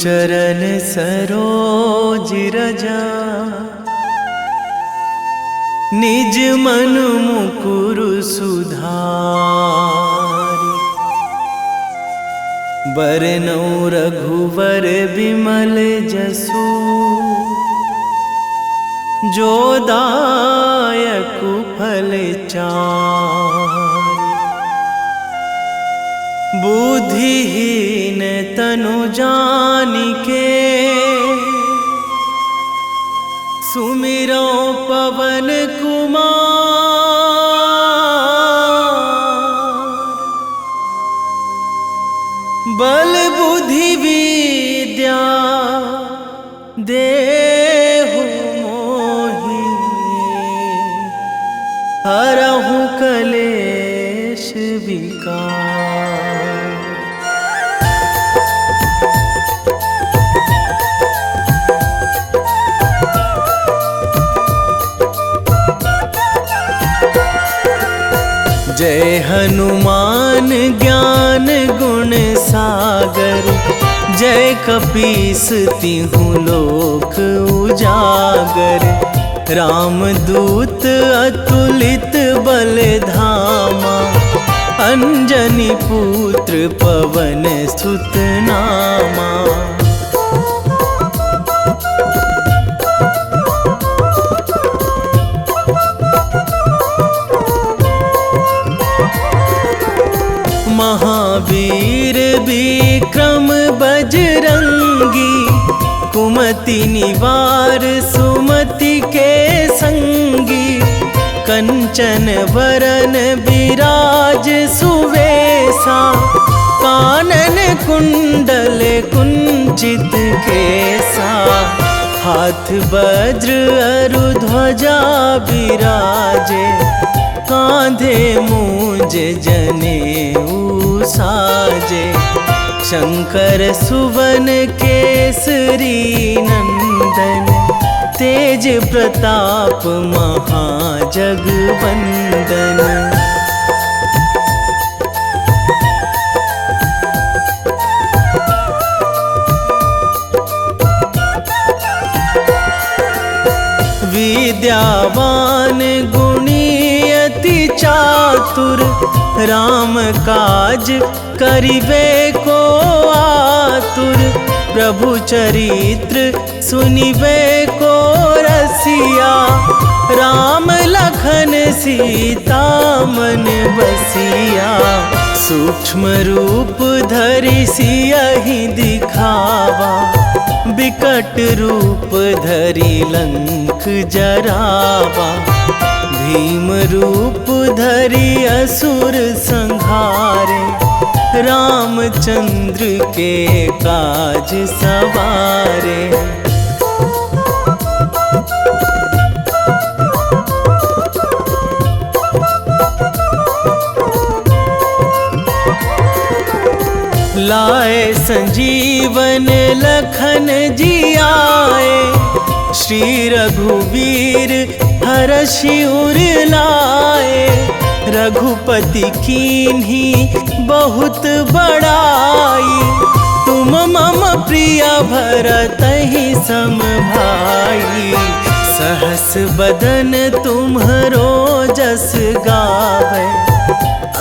चरण सरोज रजा, निज मन मुकुर सुधारि। बरनौ रघुवर विमल जसु, जो दायक फल चारि। बुद्धिहीन तनु जानिके, सुमिरो पवन कुमार। बल बुद्धि विद्या देहु मोहि, हरहु कलेश विकार। जय हनुमान ज्ञान गुण सागर, जय कपीस तिहु लोक उजागर। रामदूत अतुलित बल धामा, अंजनी पुत्र पवन सुत नामा। महावीर विक्रम बजरंगी, कुमति निवार सुमति के संगी। कंचन वरन विराज सुवेशा, कानन कुंडल कुंचित केसा। हाथ वज्र अरु ध्वजा बिराजे, कांधे मूंज जनेऊ साजे। शंकर सुवन केसरी नंदन, तेज प्रताप महाजगवंदन। विद्यावान गुणी अति चातुर, राम काज करिबे को आतुर। प्रभु चरित्र सुनिबे को रसिया, राम लखन सीता मन बसिया। सूक्ष्म रूप धरि सियहि दिखावा, विकट रूप धरि लंक जरावा। भीम रूप धरि असुर संहारे, रामचंद्र के काज सवारे। लाए संजीवन लखन जियाए, श्री रघुवीर हरषि उर लाए। रघुपति कीन्ही बहुत बड़ाई, तुम मम प्रिय भरतहि सम भाई। सहस बदन तुम्हरो जस गावै,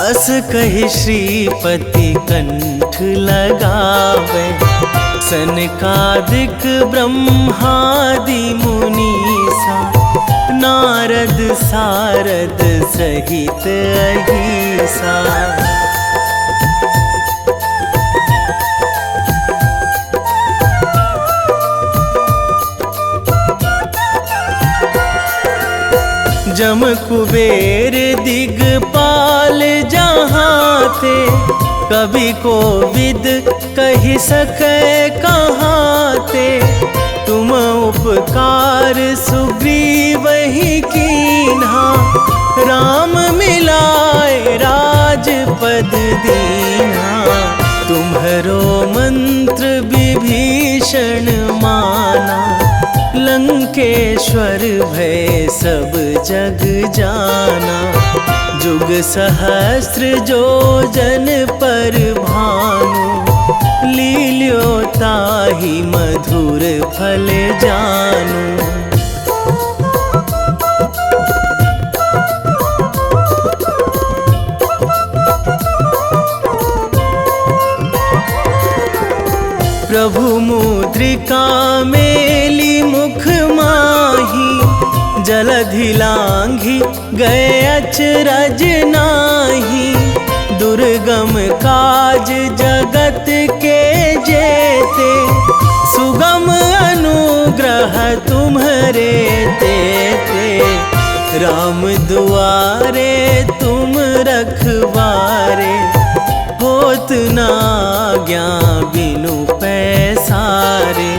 अस कहि श्रीपति कंठ लगावै। सनकादिक ब्रह्मादि मुनीसा, नारद सारद सहित अहिसा। जम कुबेर दिगपाल जहाँ थे, कवि कोविद कहि सकै कहाँ ते। तुम उपकार सुग्रीवहि कीन्हा, राम मिलाए राजपद दीन्हा। तुम्हरो मंत्र विभीषण माना, लंकेश्वर भय सब जग जाना। जुग सहस्त्र जो जन पर भानु, लील्यो ताहि मधुर फल जानू। प्रभु मुद्रिका मेली मुख माही, जलधि लांघी गए अचरज नाही। दुर्गम काज जगत के जेते, सुगम अनुग्रह तुम्हरे तेते। राम दुआरे तुम रखवारे, होत ना आज्ञा बिनु पैसारे।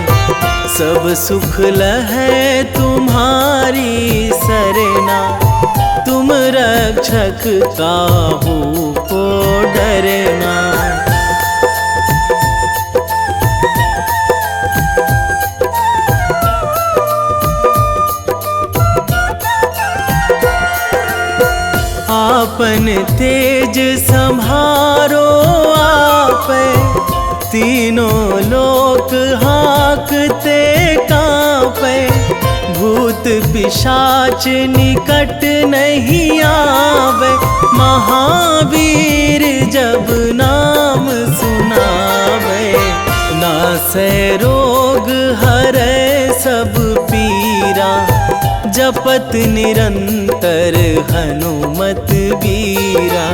सब सुख लहै तुम्हारी सरना, तुम रक्षक काहू को डरना। आपन तेज संभारो आपे, तीनों लोक हाकते कांपे। भूत पिशाच निकट नहीं आवे, महावीर जब नाम सुनावे। नासै रोग हरै सब पीरा, जपत निरंतर हनुमत बीरा।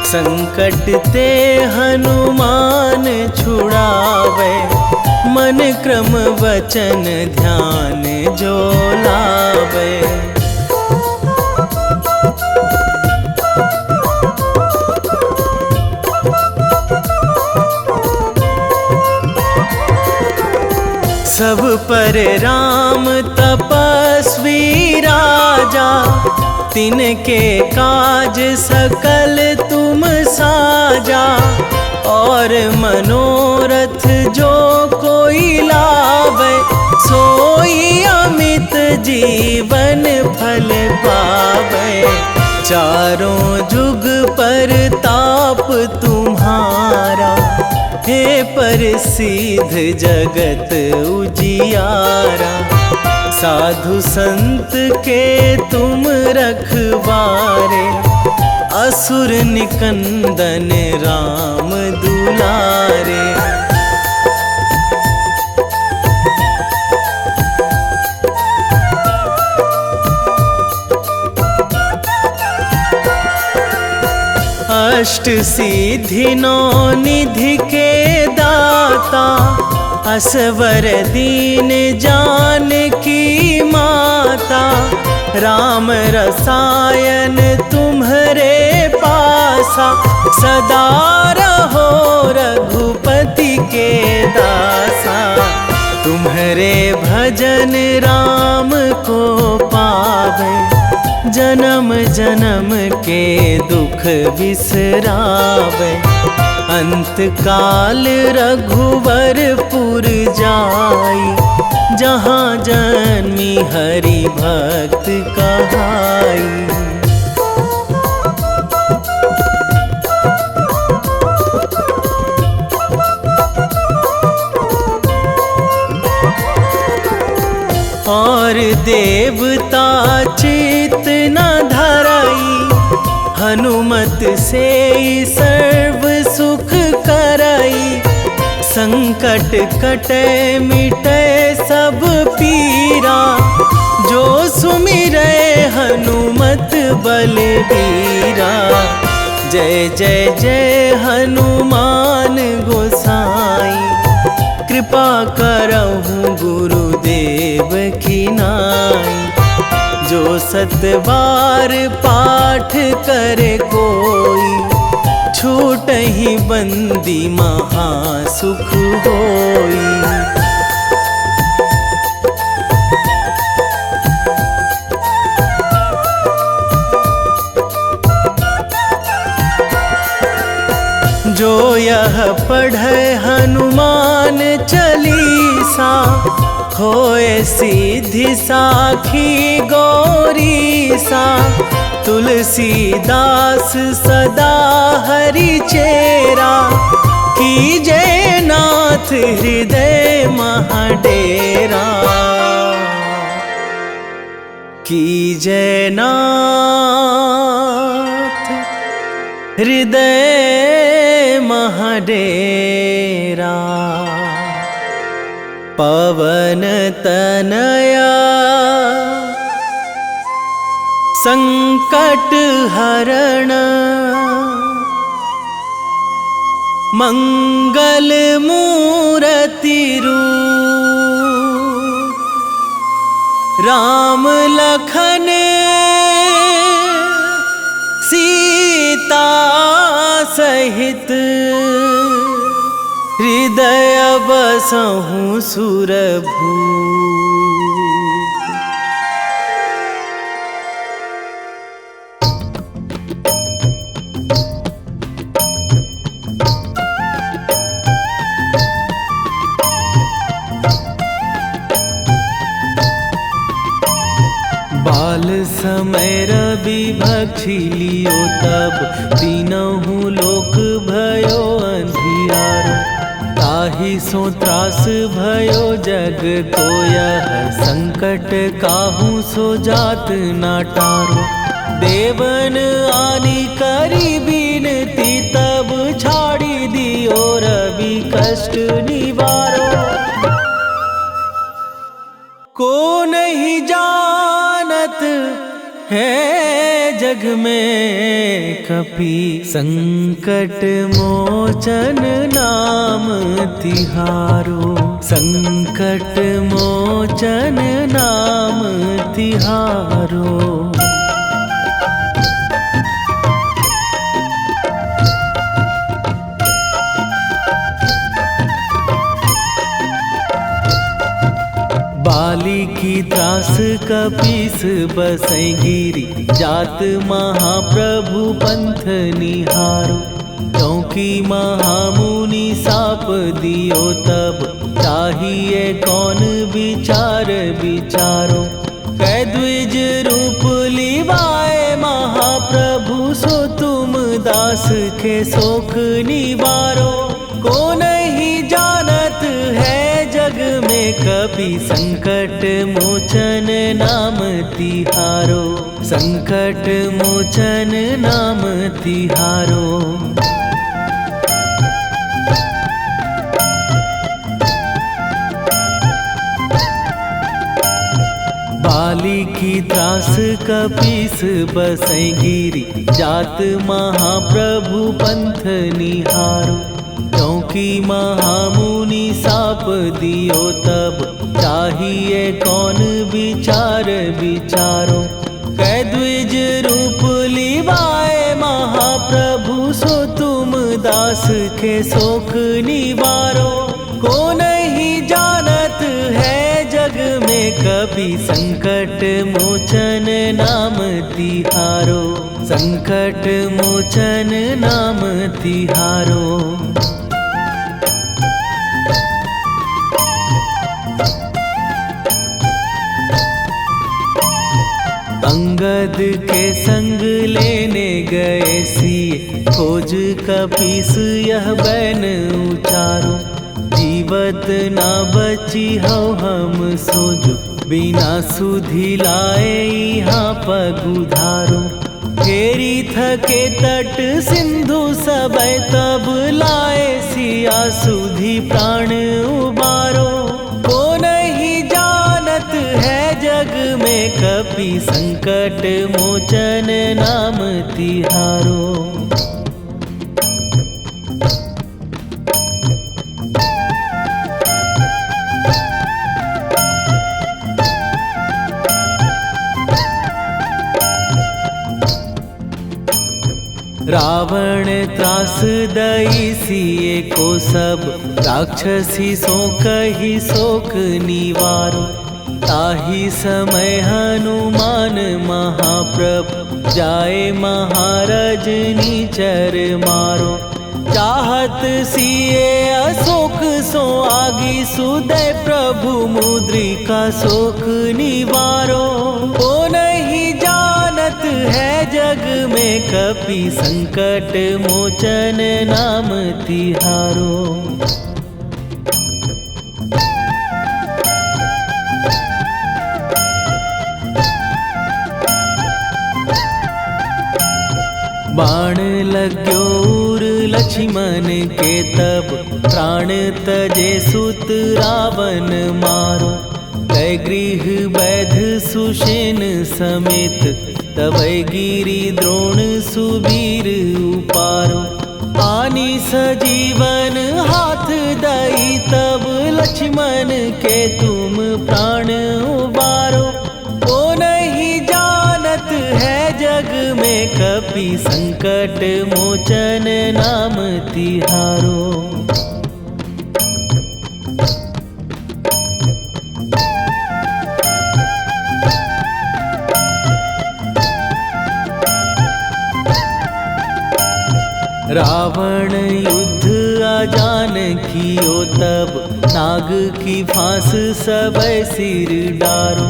संकट ते हनुमान छुड़ावे, मन क्रम वचन ध्यान जो लावे। सब पर राम तपस्वी राजा, तिनके काज सकल तुम साजा। और मनोरथ जो कोई लावे, सोई अमित जीवन फल पावे। चारों जुग पर ताप तुम्हारा, हे प्रसिद्ध जगत उजियारा। साधु संत के तुम रखवारे, असुर निकंदन राम दुलारे। अष्ट सिद्धि नौ निधि के दाता, असवर दीन जानकी माता। राम रसायन तुम्हरे पासा, सदा रहो रघुपति के दासा। तुम्हरे भजन राम को पावे, जन्म जन्म के दुख बिसरावे। अंत काल रघुवरपुर जाई, जहाँ जन्मी हरि भक्त कहाई। और देवता चित न धराई, हनुमत से सर्व सुख कराई। संकट कटे मिटे सब पीरा, जो सुमिरै हनुमत बलबीरा। जय जय जय हनुमान गोसाई, कृपा करहु गुरुदेव की नाई। जो सतबार पाठ करे कोई, छूटहि बंदी महासुख होई। जो यह पढ़े हनुमान चालीसा, होए सिद्धि साखी गौरीसा। तुलसीदास सदा हरि चेरा, कीजे नाथ हृदय महाडेरा, कीजे नाथ हृदय महाडेरा। पवन तनया संकट हरण, मंगल मूर्ति रूप, राम लखन सीता सहित, हृदय बसहु सुरभूप। बाल समय रवि भक्षी लियो तब, तीनहु लोक भयो अंधियारो। ताहि सो त्रास भयो जग को यह, संकट काहू सो जात ना टारो। देवन आनी करी बिनती तब, छाड़ी दियो रवि कष्ट निवारो। को नहीं जानत है जग में कपि, संकट मोचन नाम तिहारो। संकट मोचन नाम तिहारो। बाली की त्रास कपीस बसै गिरी, जात महाप्रभु पंथ निहारो। क्योंकि महामुनि साप दियो तब, चाहिए कौन विचार विचारो। कै द्विज रूप लिवाए महाप्रभु, सो तुम दास के शोक निवारो। को नहीं जानत है जग में कपि, संकट मोचन नाम तिहारो। संकट मोचन नाम तिहारो। बाली की त्रास कपीस बसै गिरी, जात महाप्रभु पंथ निहारो। क्योंकि महामुनि साप दियो तब, चाहिए कौन विचार विचारो। कै द्विज रूप लिवाए महाप्रभु, सो तुम दास के शोक निवारो। को नहीं जानत है जग में कपि, संकट मोचन नाम तिहारो। संकट मोचन नाम तिहारो। अंगद के संग लेने गए सिए, खोज कपीस यह बैन उचारो। जीवत ना बची हो हम सोजो, बिना सुधि लाए यहाँ पगुधारो। घेरी थके तट सिंधु सबय, तब लाए सिया सुधि प्राण उबारो। को नहीं जानत है जग में कपि, संकट मोचन नाम तिहारो। रावण त्रास दई सिए को सब, राक्षसी सो कही शोक निवारो। ताहि समय हनुमान महाप्रभु, जाए महाराज नीचर मारो। चाहत सिए अशोक सो आगी, सुदय प्रभु मुद्रिका शोक निवारो। को नहीं जानत है जग में कपि संकट मोचन नाम तिहारो। बाण लग्यो उर लक्ष्मण के तब प्राण तजे सुत रावण मारो। कै गृह वैध सुषेण समेत तबै गिरि द्रोण सुबीर उपारो। आनी सजीवन हाथ दई तब लक्ष्मण के तुम प्राण उबारो। ओ नहीं जानत है जग में कपि संकट मोचन नाम तिहारो। रावण युद्ध आजान कियो तब नाग की फांस सबै सिर डारो।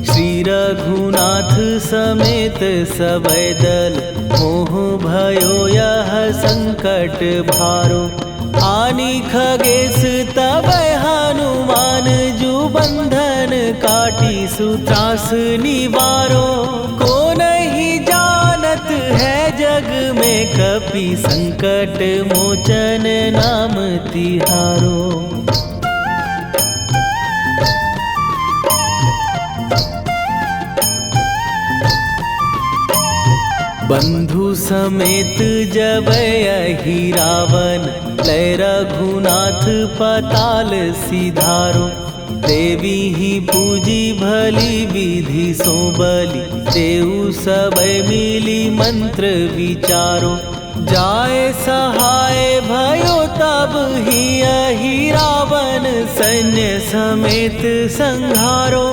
श्री रघुनाथ समेत सबै दल मोह भयो यह संकट भारो। आनी खगेश तबै हनुमान जु बंधन काटी सुत्रास निवारो। को नहीं जानत है जग में कपि संकट मोचन नाम तिहारो। बंधु समेत जबै अहि रावण लय रघुनाथ पताल सिधारो। देवी ही पूजी भली विधि सो बलि देऊ सबै मिली मंत्र विचारो। जाए सहाय भयो तब ही अहि रावण सैन्य समेत संहारो।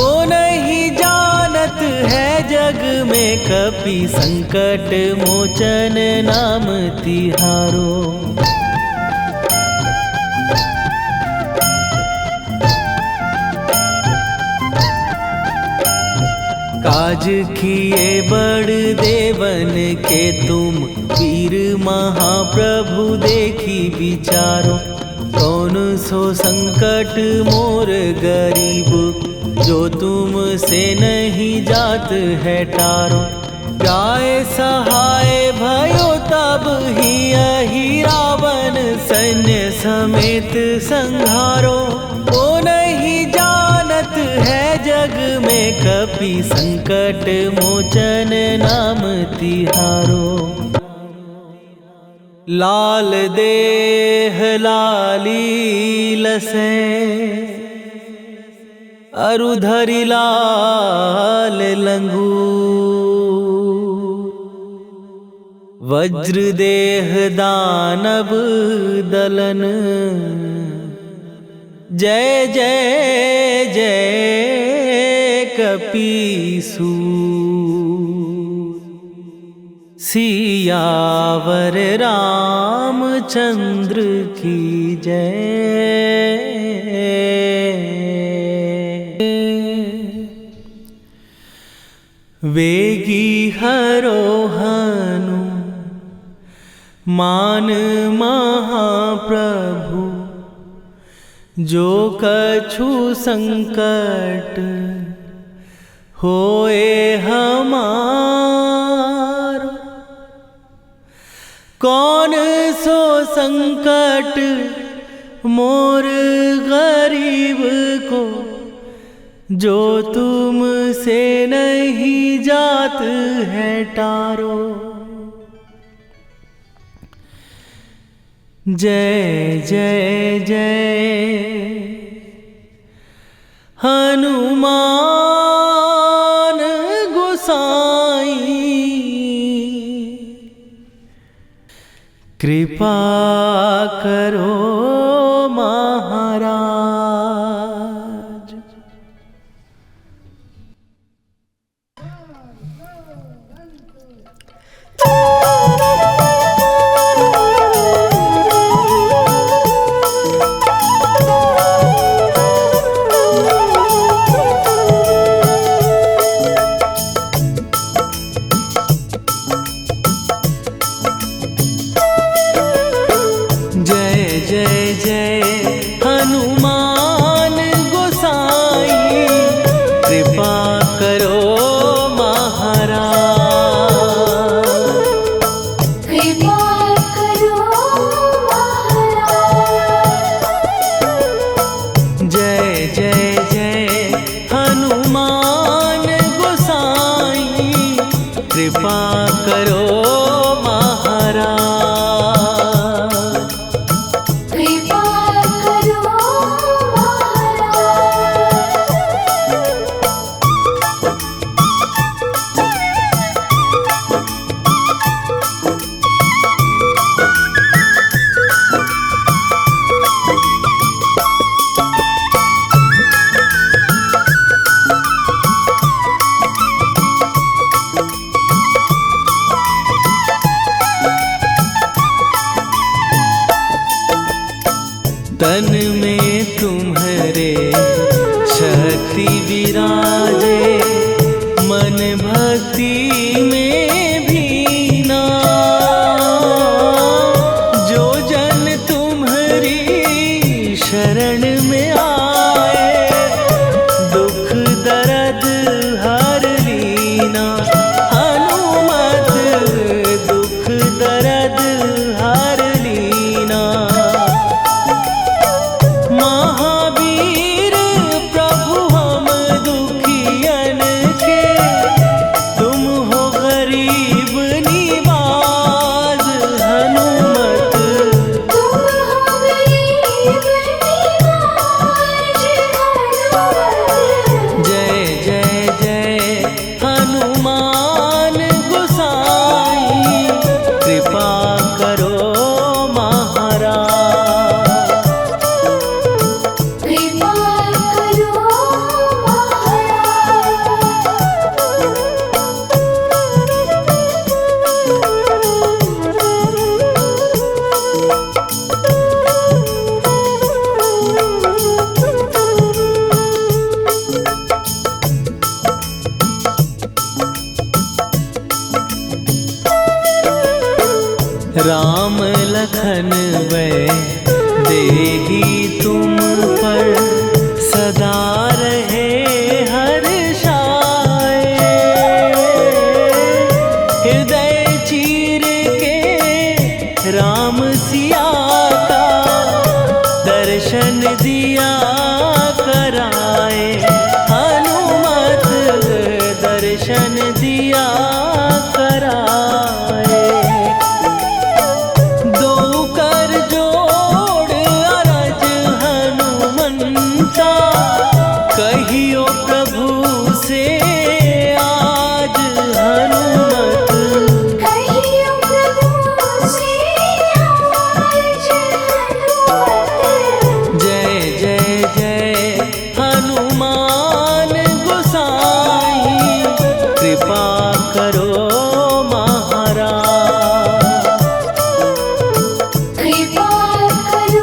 ओ नहीं जानत है जग में कपि संकट मोचन नाम तिहारो। काज किए बड़ देवन के तुम वीर महाप्रभु देखी विचारो। कौन सो संकट मोर गरीब जो तुम से नहीं जात है टारो। जाए सहाय भयो तब ही अहि रावण सैन्य समेत संहारो। ओ नहीं जानत है जग में कपि संकट मोचन नाम तिहारो। लाल देह लाली लसे अरुधरि लाल लंगूर। वज्र देह दानव दलन जय जय जय कपीसूर। सियावर रामचंद्र की जय। वेगी हरोहनु मान महाप्रभु जो कछु संकट होए हमार। कौन सो संकट मोर गरीब को जो तुम से नहीं जात है टारो। जय जय जय हनुमान गोसाई। कृपा करो महाराज। जय जय हनुमान गोसाई, कृपा करो महाराज। कृपा करो तन में तुम्हारे शक्ति विराजे, मन भक्ति में भीना। जो जन तुम्हारी शरण में आए, दुख दर्द हर लीना। हनुमत दुख दर्द हर लीना। महावीर प्रभु हम दुखियन के, तुम हो गरीब निवाज। हनुमत तुम हो गरीब निवाज। जय जय जय हनुमान गोसाई, कृपा करो महाराज। कृपा करो राम लखन वै देही तुम पर, सदा रहे हर्षाए। हृदय चीर के राम सिया का, दर्शन दिया कराए। हनुमत दर्शन दिया कराए। दो कर जोड़ अरज हनुमंता, कहियो प्रभु से आज। हनुमत कहियो प्रभु से आज। जय जय जय हनुमान गोसाई, कृपा करो महाराज। कृपा करो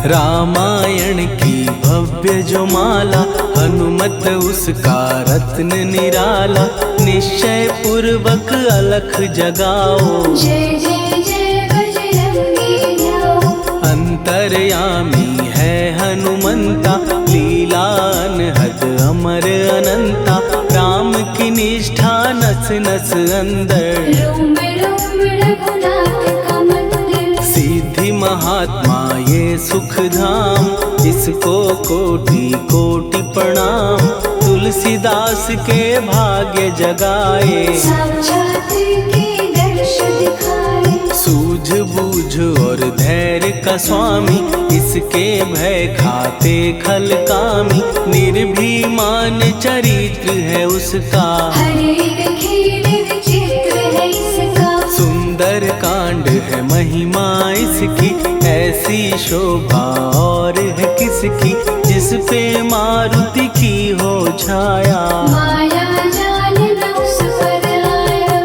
रामायण की भव्य जो माला, हनुमत उसका रत्न निराला। निश्चय पूर्वक अलख जगाओ, जय जय जय बजरंगी जाओ। अंतर्यामी है हनुमंता, लीला अनहद अमर अनंता। राम की निष्ठा नस नस अंदर, रोम रोम रघुनाथ का मंदिर। सिद्धि महात्मा ये सुख धाम, इसको कोटि कोटि प्रणाम। तुलसीदास के भाग्य जगाए, साक्षात के दर्श दिखाए। सूझ बूझ और धैर्य का स्वामी, इसके भय खाते खल कामी। निर्भीमान चरित्र है उसका, हर एक खेल विचित्र है इसका। सुंदर कांड है महिमा इसकी, ऐसी शोभा और है किसकी। जिस पे मारुति की हो छाया, माया जाल न उस पर आया।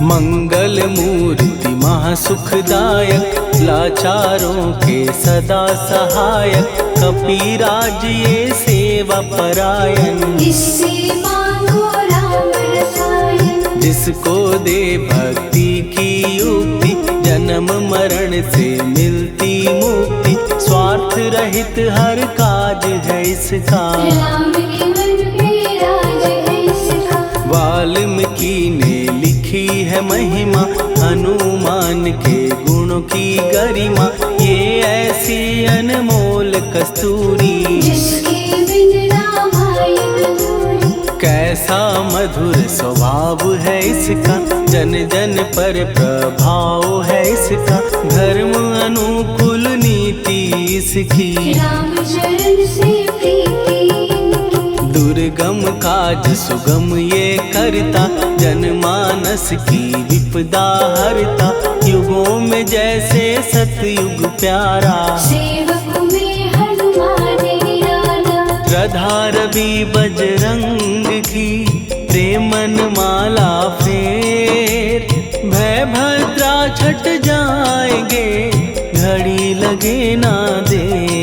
मंगल मूर्ति महासुखदायक, लाचारों के सदा सहायक, कपिराज ये सेवा परायण। इससे मांगो राम रसायन, जिसको दे भक्ति की युक्ति, जन्म मरण से मिलती मुक्ति, स्वार्थ रहित हर काज है इसका, राम के मन पे राज है इसका। वाल्मीकि ने लिखी है महिमा, हनुमान के गुणों की गरिमा, ये ऐसी अनमोल कस्तूरी, जिसके बिन रामायण अधूरी। कैसा मधुर स्वभाव है इसका, जन जन पर प्रभाव है इसका, धर्म अनुकूल नीति इसकी, राम चरण से प्रीति इनकी। दुर्गम काज सुगम ये करता, जनमानस की विपदा हरता, युगों में जैसे सतयुग प्यारा, सेवक में हनुमान निराला। श्रद्धा रवि बजरंग की, प्रेमन माला फेर, भय भद्रा छट जाएंगे, घड़ी लगे ना देर।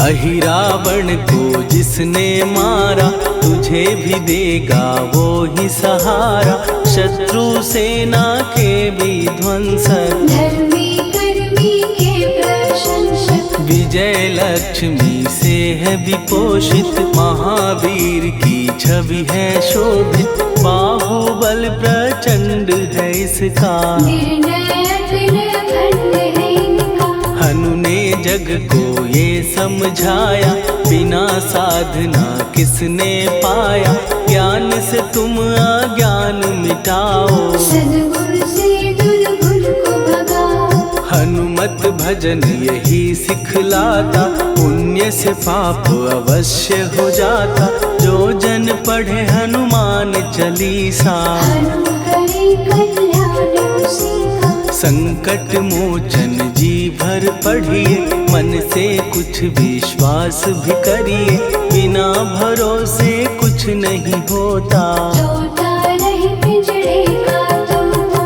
अहिरावण को जिसने मारा, तुझे भी देगा वो ही सहारा, शत्रु सेना के विध्वंसक, धर्मी कर्मी के प्रशंसक। विजय लक्ष्मी से है विपोषित, महावीर की छवि है शोभित, बाहुबल प्रचंड है इसका, निर्णय अखंड है इनका। हनु ने जग को ये समझाया, बिना साधना किसने पाया, ज्ञान से तुम अज्ञान मिटाओ, सद्गुण से दुर्गुण को भगाओ। हनुमत भजन यही सिखलाता, पुण्य से पाप अवश्य हो जाता, जो जन पढ़े हनुमान चालीसा, हनु करे कल्याण उसी का। संकट मोचन जी भर पढ़िए, मन से कुछ विश्वास भी करिए, बिना भरोसे कुछ नहीं होता, तोता रहे पिंजरे का तोता।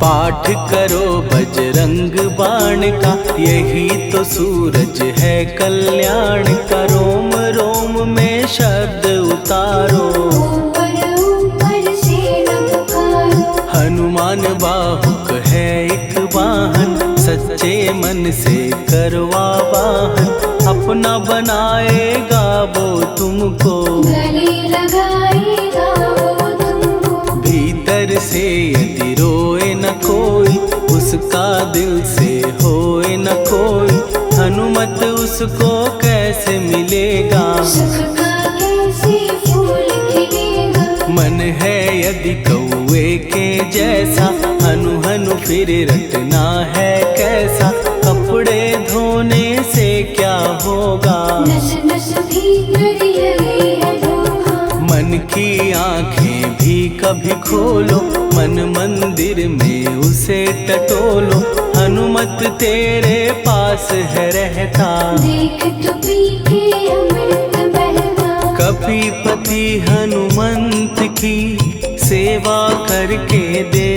पाठ करो बजरंग बाण का, यही तो सूरज है कल्याण का, रोम रोम में शब्द उतारो, ऊपर ऊपर से न पुकारो। हनुमान बाहुक है एक वाहन, सच्चे मन से करवा वाहन, अपना बनाएगा वो तुमको, गले लगाएगा वो तुमको। भीतर से यदि रोए न कोई, उसका दिल से होए न कोई, हनुमत उसको कैसे मिलेगा, सुख का कैसे फूल खिलेगा। मन है यदि कौवे के जैसा, हनु हनु फिर रटना है कैसा, कपड़े धोने से क्या होगा, नस नस भीतर लगी है धोखा। मन की आंखें भी कभी खोलो, मन मंदिर में उसे टटोलो, हनुमत तेरे पास है रहता, देख तो पी के अमृत बहता। कपीपति हनुमंत की सेवा करके दे,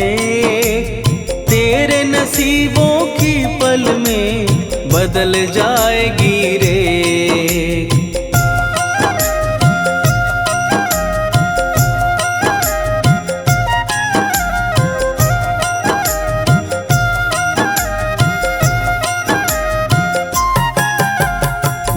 तेरे नसीबों की पल में बदल जाएगी रे।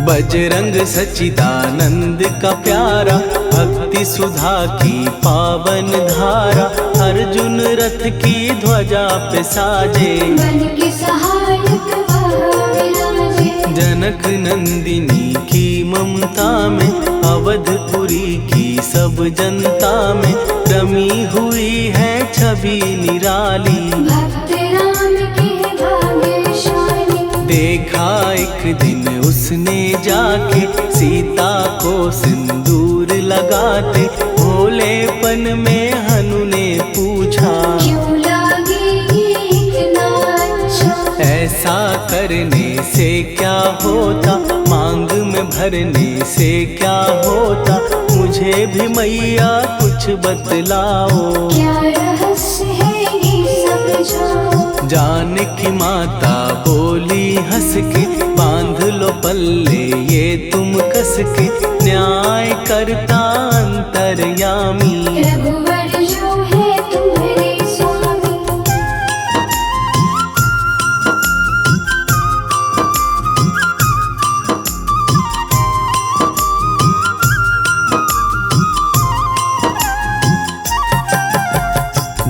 बजरंग सच्चिदानंद का प्यारा, भक्ति सुधा की पावन धारा, अर्जुन रथ की ध्वजा पे साजे, बन के सहायक वह विराजे। जनक नंदिनी की ममता में, अवधपुरी की सब जनता में, रमी हुई है छवि निराली, भक्त राम के भाग्यशाली। देखा एक दिन उसने जाके सीता को सिंदूर लगाते, भोलेपन में हनु ने पूछा क्यों लागे ये इतना अच्छा। ऐसा करने से क्या होता, मांग में भरने से क्या होता, मुझे भी मैया कुछ बतलाओ। क्या रहस्य है ये समझाओ। जानकी माता बोली हंस के, बांध लो पल्ले ये तुम कस के, न्याय करता अंतर्यामी। रघुवर जो है तुम्हारे स्वामी।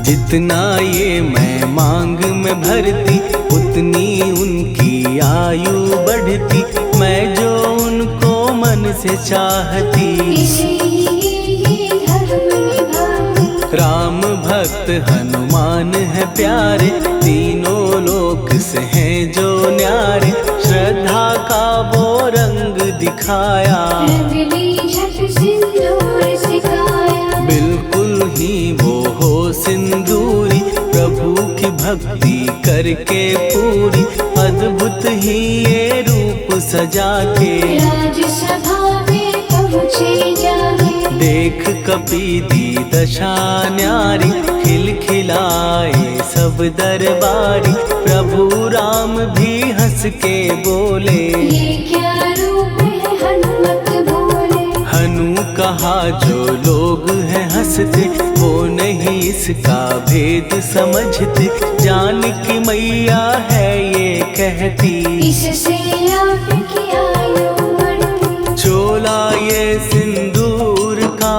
जितना ये मैं मांग में भरती, उतनी उनकी आयु बढ़ती, मैं जो उनको मन से चाहती। इसलिए ये धर्म निभाती। राम भक्त हनुमान है प्यारे, तीनों लोक से हैं जो न्यारे, श्रद्धा का वो रंग दिखाया। रंगली झट सिंदूर सिखाया। बिल्कुल ही वो हो सिंदूरी, प्रभु की भक्ति करके पूरी, अद्भुत ही ये रूप सजा के। राजसभा में पहुँचे जाके। देख कपीदी दशा न्यारी, खिलखिलाए सब दरबारी, प्रभु राम भी हंस के बोले। ये क्या रूप है हनुमत बोले। हनु कहा जो लोग हैं हंसते, वो नहीं इसका भेद समझते, जानकी मैया है ये कहती। इससे आपकी आयु बढ़ती। चोला ये सिंदूर का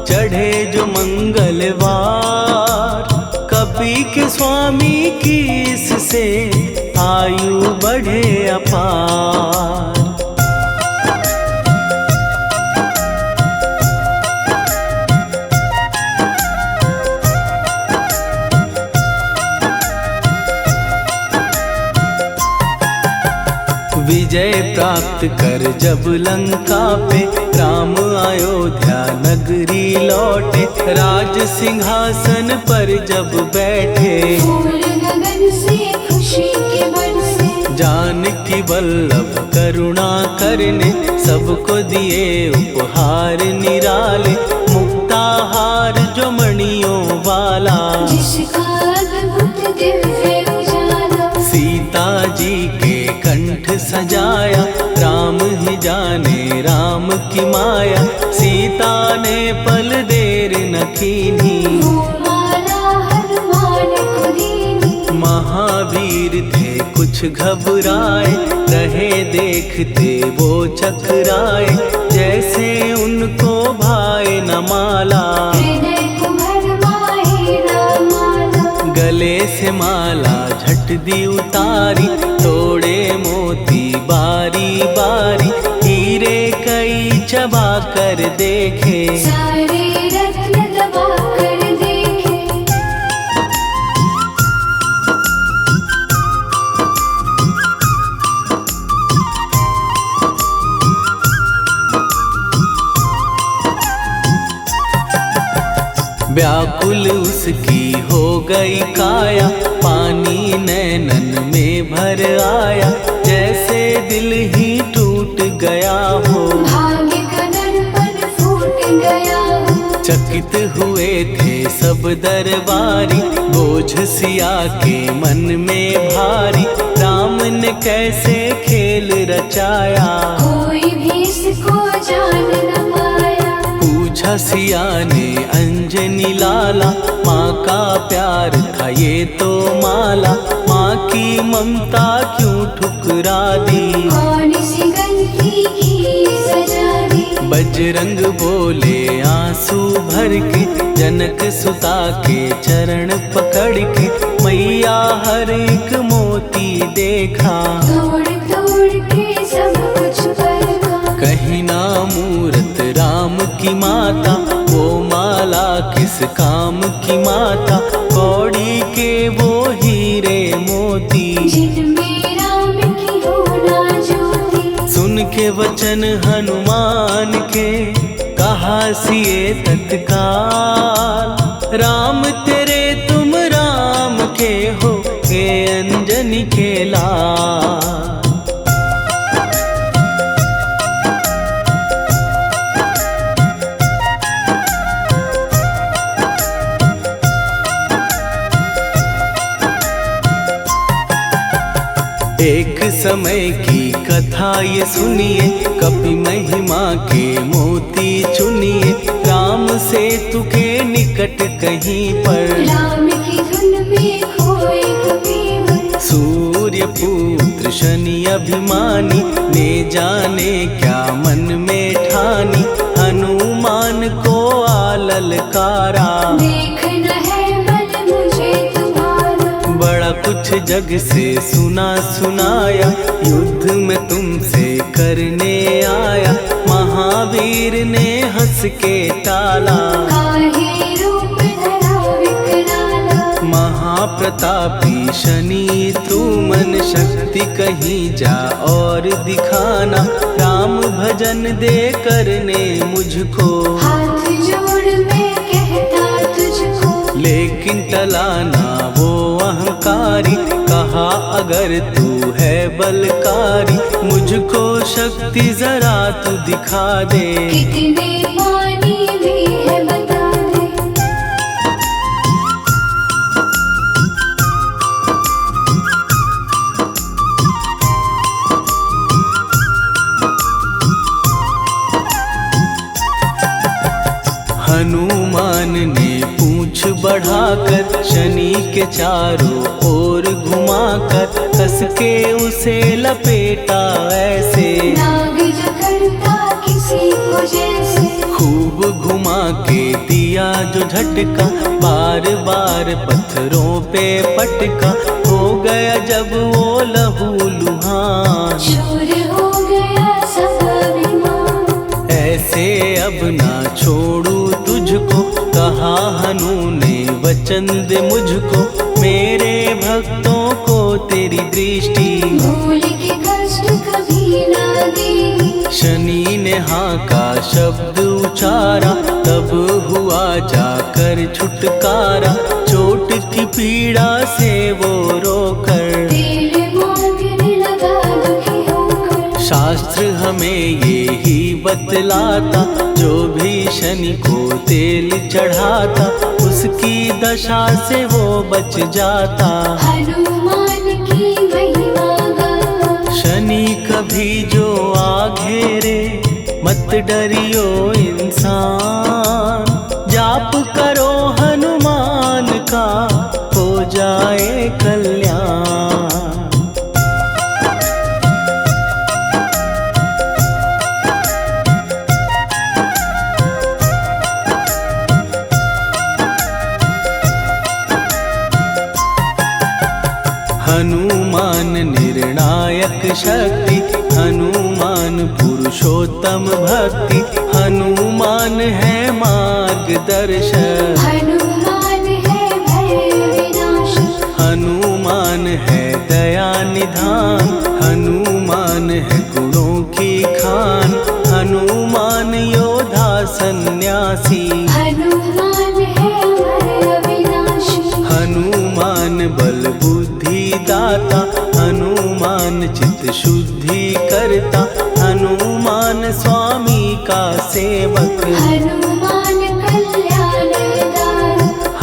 चढ़े जो मंगलवार, कपी के स्वामी की इससे आयु बढ़े अपार। विजय प्राप्त कर जब लंका पे, राम अयोध्या नगरी लौटे, राज सिंहासन पर जब बैठे, फूल गगन से खुशी के बरसे। जानकी वल्लभ करुणा करने, सबको दिए उपहार निराले, मुक्ताहार जो मणियों वाला, जिसका अद्भुत दिव्य उजाला। सीता जी के कंठ सजाया, राम ही जाने राम की माया, सीता ने पल देर न कीन्ही, वो माला हनुमान को दीनी। महावीर थे कुछ घबराए, रहे देखते वो चकराए, जैसे उनको भाए न माला। हृदय को भरमाए न माला। गले से माला झट दी उतारी, तोड़े मोती बारी बारी, हीरे कई चबा कर देखे, सारे रत्न दबा कर देखे। व्याकुल उसकी हो गई काया, पानी नैनन में भर आया, जैसे दिल ही टूट गया हो, भाग्य का दर्पण फूट गया हो। चकित हुए थे सब दरबारी, बोझ सिया के मन में भारी, राम ने कैसे खेल रचाया, कोई भी इसको जान न पाया। पूछा सिया ने अंजनी लाला, माँ का प्यार था ये तो माला, माँ की ममता क्यों ठुकरा दी, कौन सी गलती की सजा दी। बजरंग बोले आंसू भर के, जनक सुता के चरण पकड़ के, मैया हर एक मोती देखा, तोड़ तोड़ के सब कुछ परखा। कहीं ना मूरत राम की माता, वो माला किस काम की माता, कौड़ी के वो हीरे मोती, जिनमें राम की हो के वचन हनुमान के, कहा सिए तत्काल। राम तेरे तुम राम के हो, हे अंजनी के लाल। एक समय की कथा ये सुनिए, कपि महिमा के मोती चुनिए। राम सेतु के निकट कहीं पर, राम की धुन में खोए कबीर। सूर्य पुत्र शनि अभिमानी, ने जाने क्या मन में ठानी। हनुमान को आललकारा, देखना है बल मुझे तुम्हारा। बड़ा कुछ जग से सुना सुनाया, युद्ध में तुमसे करने आया। महावीर ने हंस के टाला, काहे रूप धरा विकराला। महाप्रतापी शनि तू मन शक्ति कहीं जा और दिखाना। राम भजन दे करने मुझको, हाथ जोड़ मैं कहता तुझको। लेकिन टलाना वो अहंकारी, कहा अगर तू है बलकारी। मुझको शक्ति जरा तू दिखा दे, कितने पानी भी है बता दे। हनुमान ने पूंछ बढ़ाकर, शनि के चारों ओर घुमाकर। कस के उसे लपेटा ऐसे, नाग जो करता किसी को जैसे। खूब घुमा के दिया जो झटका, बार बार पत्थरों पे पटका। हो गया जब वो लहू लुहान, चूर हो गया सब अभिमान। ऐसे अब ना छोड़ू तुझको, कहा हनु ने वचन दे मुझको। मेरे भक्तों को तेरी दृष्टि, भूल के कष्ट कभी ना देगी। शनि ने हाँ का शब्द उचारा, तब हुआ जाकर छुटकारा। चोट की पीड़ा से वो रोकर, तेल मांगने लगा दुखी होकर। शास्त्र हमें ये ही बतलाता, जो भी शनि को तेल चढ़ाता। उसकी दशा से वो बच जाता, हनुमान की महिमा गाता। शनि कभी जो आ घेरे, मत डरियो इंसान। जाप करो हनुमान का, हो जाए कल्याण। हनुमान निर्णायक शक्ति, हनुमान पुरुषोत्तम भक्ति। हनुमान है मार्गदर्शक, हनुमान है भय विनाशक। हनुमान है दया निधान। हनुमान है गुणों की खान, हनुमान योद्धा सन्यासी। हनुमान है भय विनाशी। हनुमान बल बुद्धि दाता, हनुमान चित्त शुद्धि करता। हनुमान स्वामी का सेवक, हनुमान कल्याणदायक।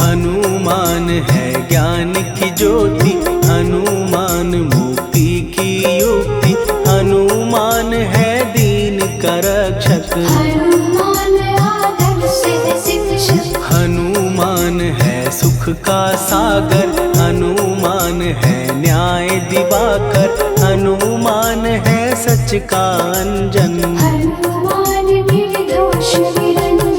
हनुमान है ज्ञान की ज्योति। हनुमान मुक्ति की युक्ति, हनुमान है दीन का रक्षक। हनुमान आदर से शिक्षक। हनुमान है सुख का सागर, हनुमान है न्याय दिवाकर। हनुमान है सच का अंजन, हनुमान निर्दोष निरंजन।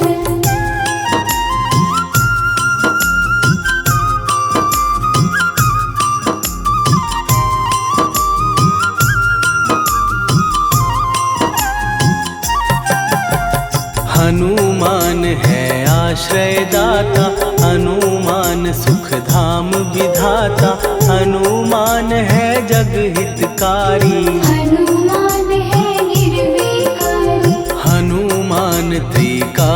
हनुमान है आश्रयदाता, हनुमान सुख धाम विधाता। हनुमान है जग हितकारी, हनुमान है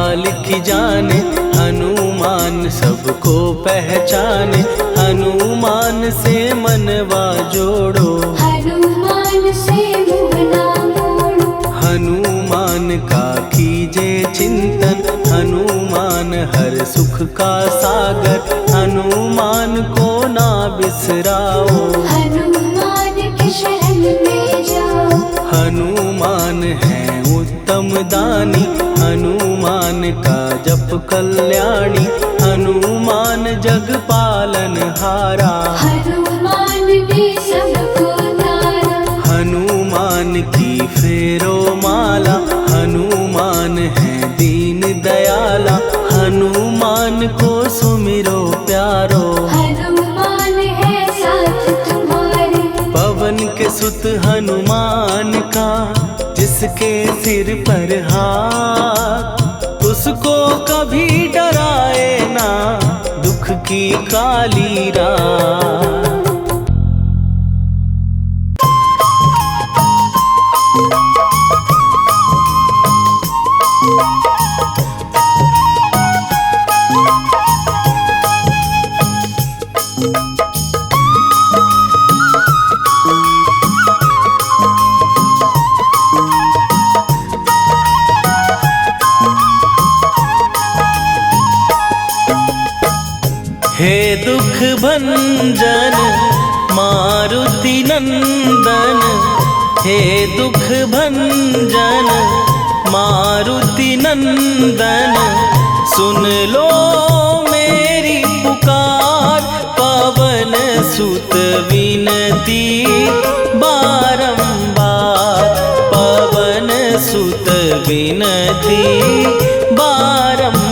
काल की जाने, हनुमान सबको पहचाने। हनुमान से मनवा जोड़ो, हनुमान से मुँह ना मोड़ो। हनुमान का कीजे चिंतन, हनुमान हर सुख का सागर। हनुमान को ना बिसराओ, हनुमान के शरण में जाओ। हनुमान है उत्तम दानी, हनुमान का जप कल्याणी। हनुमान जग पालन हारा, हनुमान ने सबको तारा। हनुमान की फेरो माला। हनुमान है दीन दयाला, हनुमान को सुमिरो प्यारो। हनुमान है साथ तुम्हारे, पवन के सुत हनुमान का, जिसके सिर पर हाथ, उसको कभी डराए ना दुख की काली रात। हे दुख भंजन मारुति नंदन, हे दुख भंजन मारुति नंदन। सुन लो मेरी पुकार, पवन सुत विनती बारंबार। पवन सुत विनती बारंबार।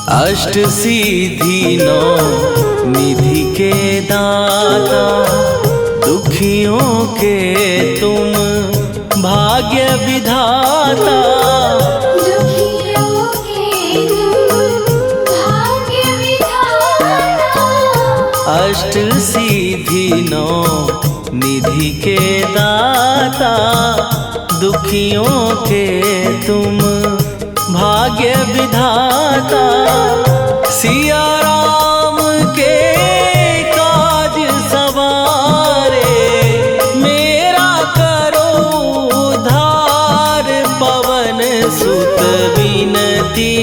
अष्ट सिद्धि नौ निधि के दाता, दुखियों के तुम भाग्य विधाता। दुखियों के तुम भाग्य विधाता। अष्ट सिद्धि नौ निधि के दाता, दुखियों के तुम भाग्य विधाता। सिया राम के काज सवारे, मेरा करो उद्धार। पवन सुत विनती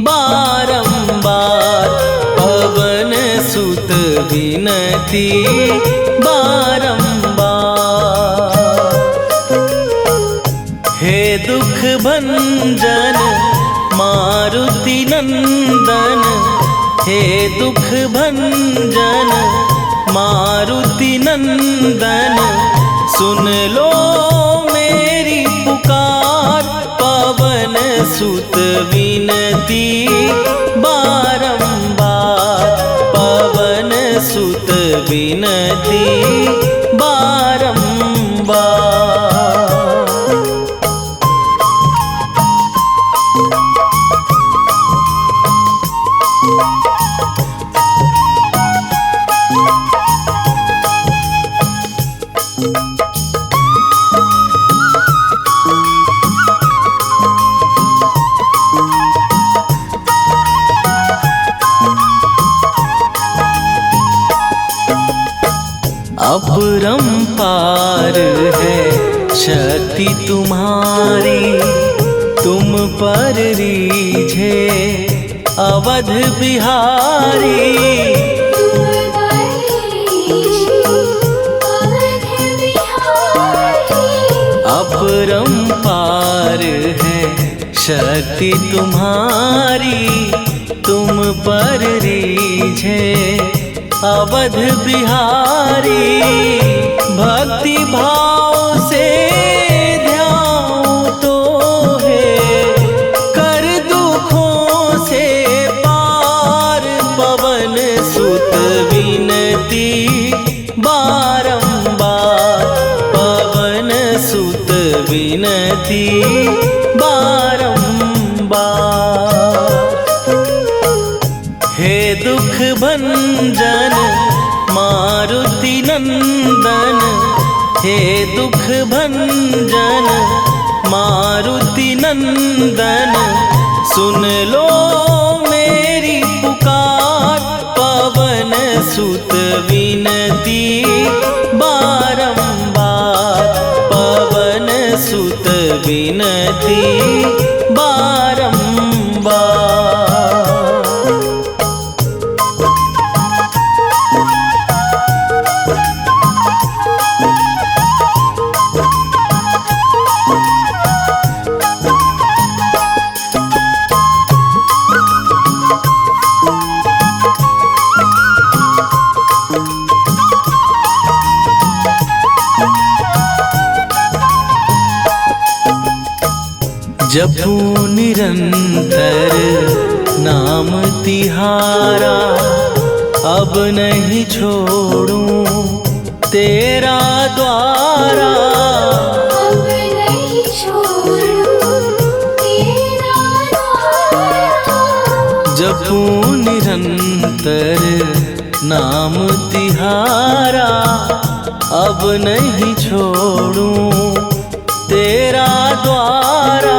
बारंबार, पवन सुत विनती बारंबार। हे दुख भंजन मारुति नंदन, हे दुख भंजन मारुति नंदन। सुन लो मेरी पुकार, पवन सुत विनती बारंबार। पवन सुत विनती बारंबार। अपरंपार है शक्ति तुम्हारी, तुम पर रीझे अवध बिहारी। अपरंपार है शक्ति तुम्हारी, तुम पर रीझे अवध बिहारी। भक्ति भाव से ध्यान तो है, कर दुखों से पार। विनती बारंबार। हे दुख भंजन मारुति नंदन, हे दुख भंजन मारुति नंदन, सुन लो मेरी पुकार। पवन सुत विनती बारंबार, पवन सुत विनती बारंबार। जपू निरंतर नाम तिहारा, अब नहीं छोड़ूं तेरा द्वारा। अब नहीं छोड़ूं तेरा द्वारा। जपू निरंतर नाम तिहारा, अब नहीं छोड़ूं तेरा द्वारा।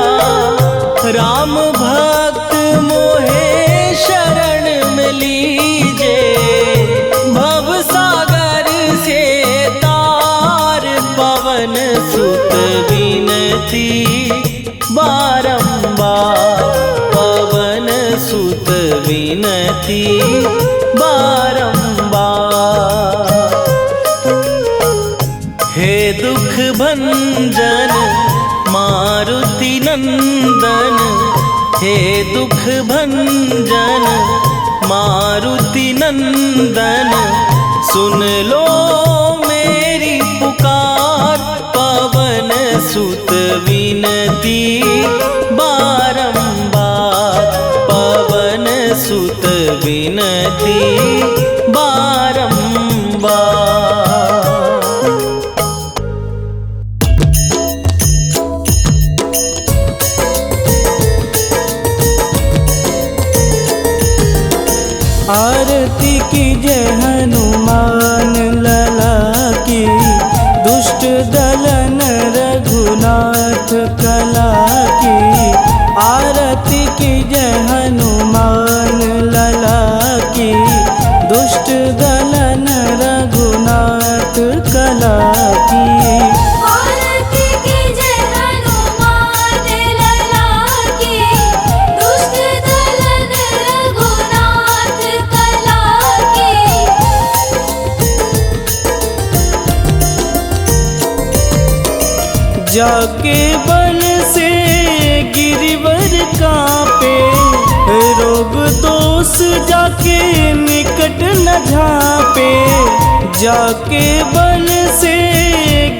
राम भक्त मोहे शरण में लीजे, भव सागर से तार। पवन सुत विनती बारंबार, पवन सुत विनती बारंबार। हे दुख भंजन मारुति नंदन, हे दुख भंजन मारुति नंदन, सुन लो मेरी पुकार। पवन सुत विनती बारंबार, पवन सुत विनती बारंबार। आरती कीजय हनुमान लला की, दुष्ट दलन रघुनाथ कला की। आरती कीजय हनुमान लला की, दुष्ट दलन रघुनाथ कला की। आरती कीजय हनुमान लला की, दुष्ट दलन रघुनाथ कला की। जाके बल से गिरिवर कांपे, रोग दोष जाके निकट न झांपे। जाके बल से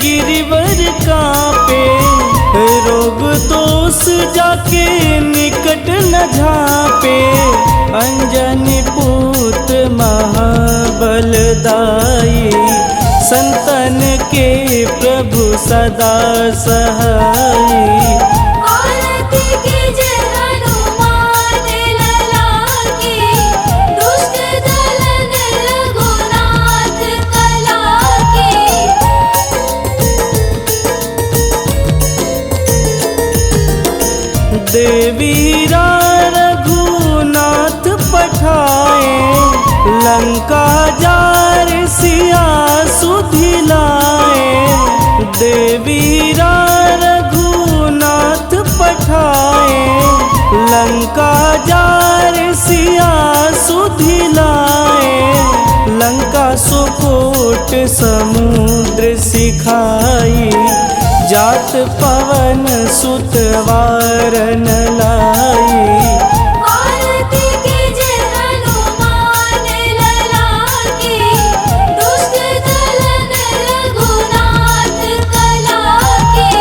गिरिवर कांपे, रोग दोष जाके निकट न झांपे। अंजनी पूत महाबलदाई, संतन के प्रभु सदा सहाई। आरती कीजय हनुमान लला की, दुष्ट दलन रघुनाथ कला की। देवीरा रघुनाथ पठाए, लंका जार सिया सुधिलाए। देवीरा रघुनाथ पठाए, लंका जार सिया सुधिलाए। लंका सुकोट समुद्र सिखाई, जात पवन सुत वारन लाई। आरती कीजय हनुमान लला की, दुष्ट दलन रघुनाथ कला की।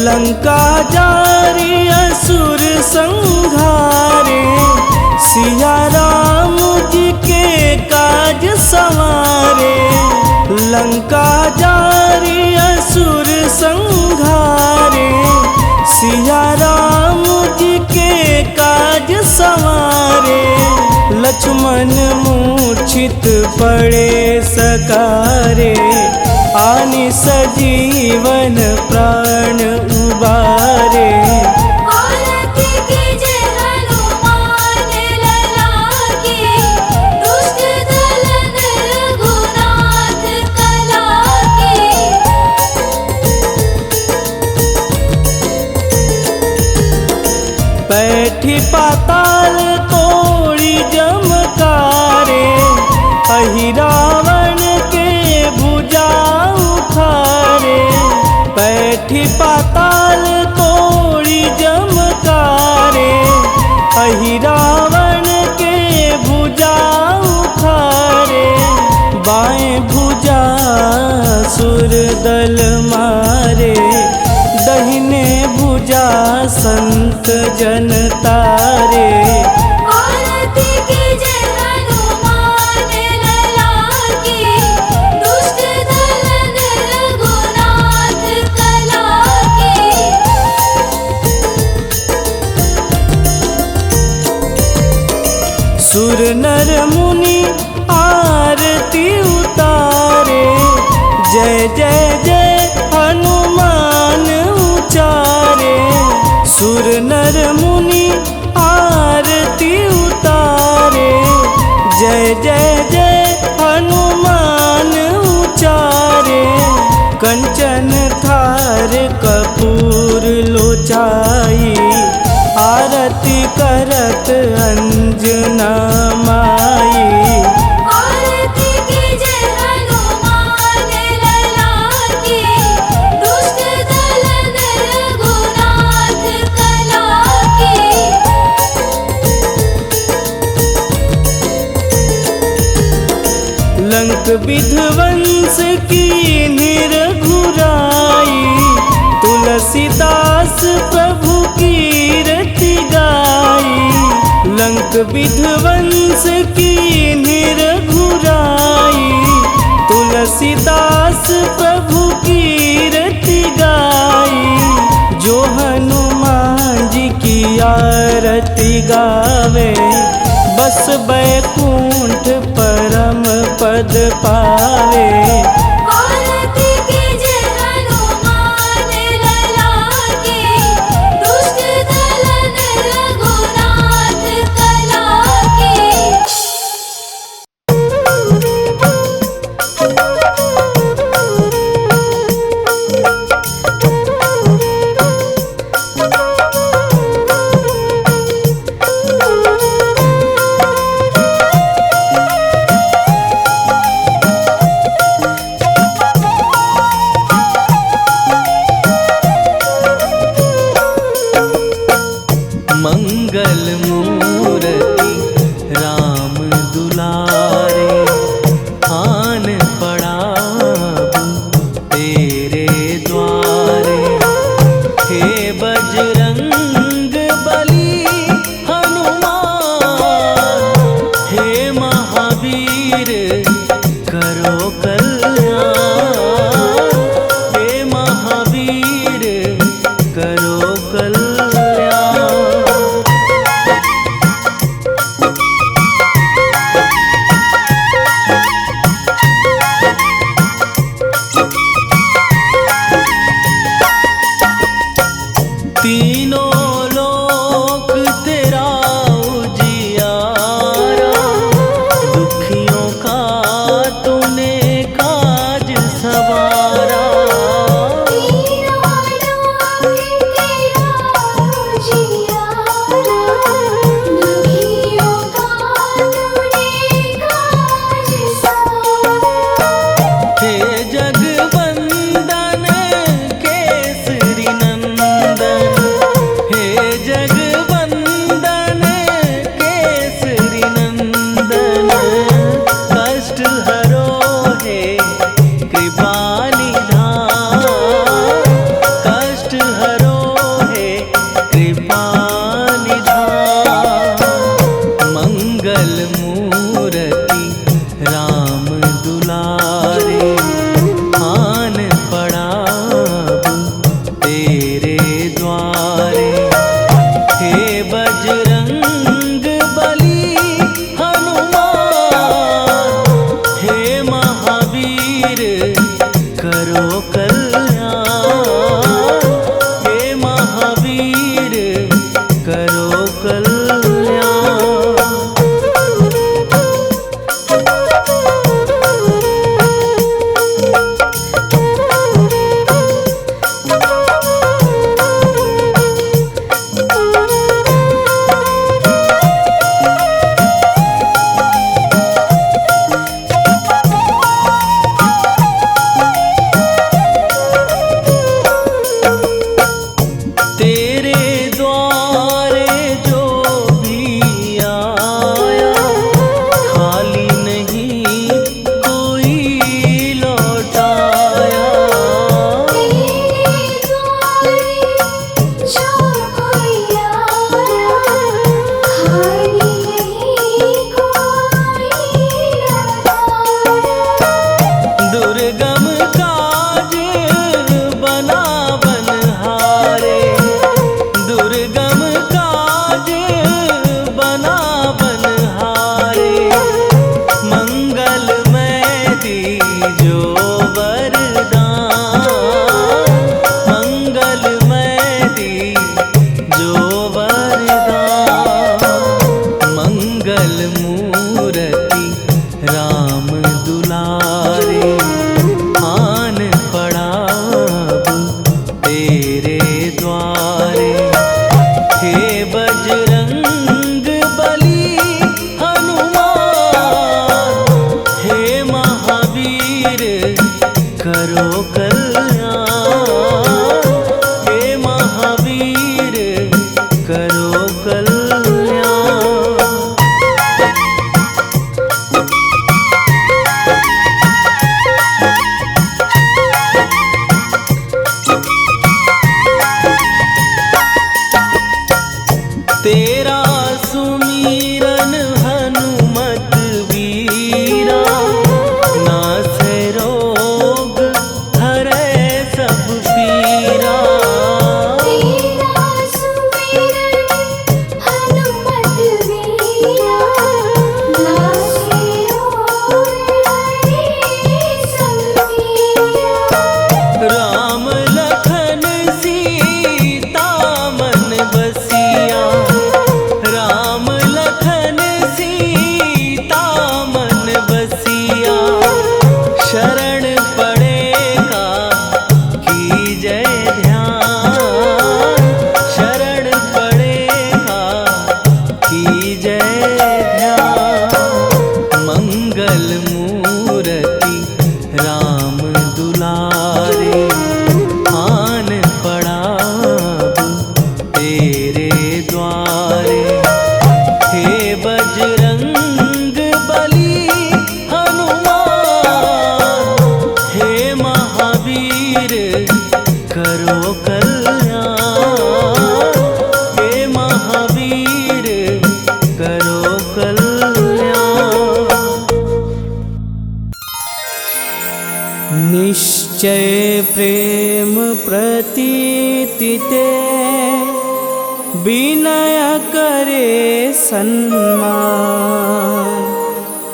लंका जारी असुर संहारे, सिया राम जी के काज संवारे, लंका जारी असुर संघारे। सिया राम जी के काज संवारे, लक्ष्मण मूर्छित पड़े सकारे। आनि सजीवन प्राण उबारे, आरती कीजे हनुमान लला की, दुष्ट दल रघुनाथ कला की। बैठी पाताल तोड़ी जमकारे, अहि रावण के भुजा उखारे। बैठी पाताल तोड़ी जमकारे, अहि रावण के भुजा उखारे। बाएं भुजा सुर दल मारे, दहिने भुजा संत जन तारे। आरती कीजे हनुमान लला की, दुष्ट दल रघुनाथ कला की। सुर नर मुनि आरती उतारे, जय जय जय हनुमान उचारे। सुर नर मुनि आरती उतारे, जय जय जय हनुमान उचारे। कंचन थार कपूर लोचाई, आरती करत अंजना माई। आरती कीजे हनुमान लला की, दुष्ट दल रघुनाथ कला की। लंक विध्वंस की निरघुराई, तुलसीदास प्रभु कीरति गाई। लंक विध्वंस की निरघुराई, तुलसीदास प्रभु कीरति गाई। जो हनुमान जी की आरती गावे, बस बैकुंठ परम पद पावे। आरती कीजे हनुमान लला की, दुष्ट दल रघुनाथ कला की। मंगल मूर्ति राम दुलारे, आन पड़ा तेरे द्वारे। हे बजरंग बली हनुमान, हे महावीर करो कल्याण। हे महावीर करो कल्याण। तीनों लोक तेरा उजियारा, दुखियों का तूने काज सवारा। तीनों लोक तेरा उजियारा, दुखियों का तूने काज सवारा। हे जगवंदन केसरी नंदन, हे तेरा सुमीरन हनुमत वीरा, नासै रोग हरै सब पीरा। तेरा सुमिरन हनुमत वीरा, नासे रोग हरे सब पीरा। राम लखन सीता मन बसिया, राम लखन सीता मन बसिया। शरण पड़ेगा कीजय ध्यान, शरण पड़ेगा कीजय ध्यान। मंगल मूर्ति राम दुलारे, आन पड़ा तेरे द्वारे। हे बजरंग बली हनुमान, हे महावीर करो कल्याण, हे महावीर करो कल्याण। निश्चय प्रेम प्रतीति ते, विनय करे सन्मान।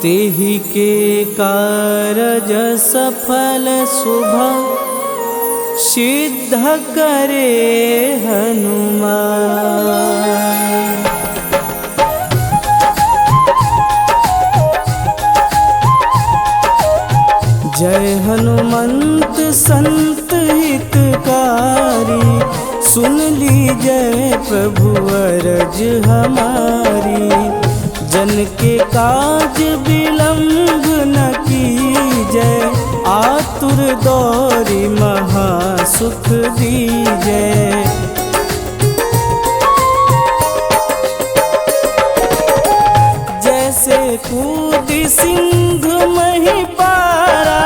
तेहि के कारज सफल शुभ, सिद्ध करे हनुमान। जय हनुमंत संत हितकारी, सुन लीजय प्रभु अरज हमारी। जन के काज विलंब न कीजय, आतुर दौरी महासुख दीजय। जैसे कूदी सिंधु मही पारा,